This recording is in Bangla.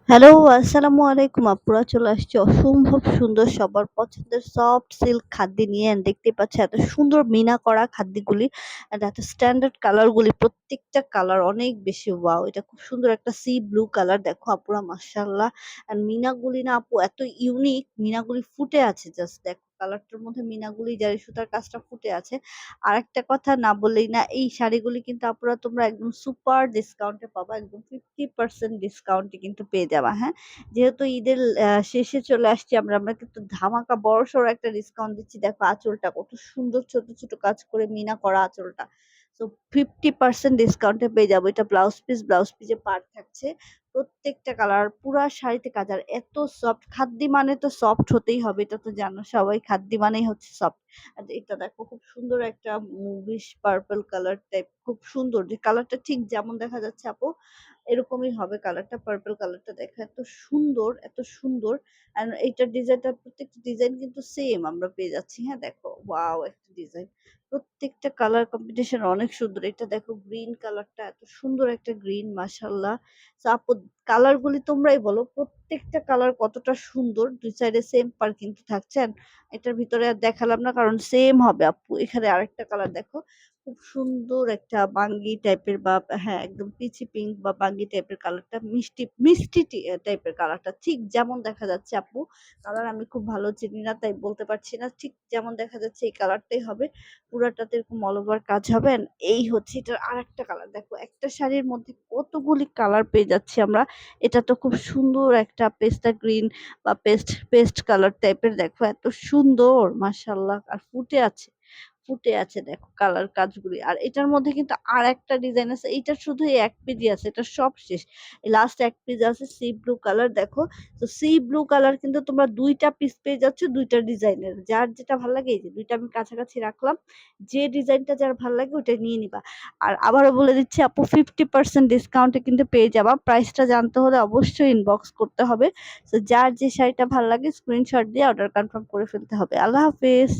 হ্যালো, আসসালামু আলাইকুম আপুরা। চলে আসছি অসম্ভব সুন্দর সবার পছন্দের সফট সিল্ক খাদ্য নিয়ে। দেখতে পাচ্ছি এত সুন্দর মিনা করা খাদ্যগুলি এন্ড এত স্ট্যান্ডার্ড কালারগুলি, প্রত্যেকটা কালার অনেক বেশি ওয়াও! এটা খুব সুন্দর একটা সি ব্লু কালার, দেখো আপুরা মাশাআল্লাহ। এন্ড মিনাগুলি না আপু এত ইউনিক, মিনাগুলি ফুটে আছে, জাস্ট দেখো কালারটার মধ্যে মিনাগুলি জারি সুতার কাজটা ফুটে আছে। আরেকটা কথা না বললেই না, এই শাড়িগুলি কিন্তু আপুরা তোমরা একদম সুপার ডিসকাউন্টে পাবা। একদম 50% ডিসকাউন্টে কিন্তু পেয়ে যাবা, হ্যাঁ? যেহেতু ঈদের শেষে চলে আসছি আমরা কিন্তু ধামাকা বড়সড় একটা ডিসকাউন্ট দিচ্ছি। দেখো আঁচলটা কত সুন্দর ছোট, ছোট কাজ করে মিনা করা আঁচলটা। সো 50% ডিসকাউন্টে পেয়ে যাবো। এটা ব্লাউজ পিসে পাড় থাকছে। প্রত্যেকটা কালার পুরা শাড়িতে কাজ। আর এত সফট, খাদ্যি মানে তো সফট হতেই হবে। এটা তো জানো সবাই, খাদ্যি মানেই হচ্ছে সফট। আর এটা দেখো খুব সুন্দর একটা মুভিশ পার্পল কালার টাইপ, খুব সুন্দর। যে কালারটা ঠিক যেমন দেখা যাচ্ছে আপু, এরকমই হবে কালারটা। পার্পল কালারটা দেখো এত সুন্দর, এত সুন্দর। আর এইটার ডিজাইনটা, প্রত্যেকটা ডিজাইন কিন্তু সেম আমরা পেয়ে যাচ্ছি। হ্যাঁ, দেখো ওয়াও একটা ডিজাইন। প্রত্যেকটা কালার কম্বিনেশন অনেক সুন্দর। এটা দেখো গ্রিন কালারটা, এত সুন্দর একটা গ্রিন, মাশাআল্লাহ। সো আপু, কালার গুলি তোমরাই বলো প্রত্যেকটা কালার কতটা সুন্দর। দুই সাইডে সেম পার কিন্তু থাকছে। এটার ভিতরে আর দেখালাম না কারণ সেম হবে আপু। এখানে আরেকটা কালার দেখো, খুব সুন্দর একটা বাঙ্গি টাইপের, বা হ্যাঁ একদম পিচি পিঙ্ক বা বাঙ্গি টাইপের কালারটা, মিষ্টি মিষ্টি টাইপের কালারটা ঠিক যেমন দেখা যাচ্ছে আপু। কালার আমি খুব ভালো চিনি না তাই বলতে পারছি না, ঠিক যেমন দেখা যাচ্ছে এই কালারটাই হবে। পুরাটাতে এরকম অল ওভার কাজ হবে। And এই হচ্ছে এটার আরেকটা কালার, দেখো একটা শাড়ির মধ্যে কতগুলি কালার পেয়ে যাচ্ছি আমরা। এটা তো খুব সুন্দর একটা পেস্তা গ্রিন বা পেস্ট পেস্ট কালার টাইপের, দেখো এত সুন্দর মাশাআল্লাহ। আর ফুটে আছে দেখো কালার কাজগুলি। আর এটার মধ্যে কিন্তু আরেকটা ডিজাইন আছে। এইটা শুধু এই এক পেজই আছে, এটা সব শেষ। লাস্ট এক পেজ আছে সি ব্লু কালার, দেখো। তো সি ব্লু কালার কিন্তু তোমরা ২ টা পিস পেয়ে যাচ্ছ, ২ টা ডিজাইনের। যার যেটা ভাল লাগে, এই যে ২ টা আমি কাছাকাছি রাখলাম। যে ডিজাইনটা যার ভাল লাগে ওটা নিয়ে নিবা। আর আবারও বলে দিচ্ছি আপু, 50% ডিসকাউন্টে কিন্তু পেয়ে যাবা। প্রাইসটা জানতে হলে অবশ্যই ইনবক্স করতে হবে। তো যার যে শাড়িটা ভাল লাগে স্ক্রিনশট দিয়ে অর্ডার কনফার্ম করে ফেলতে হবে। আল্লাহ হাফেজ।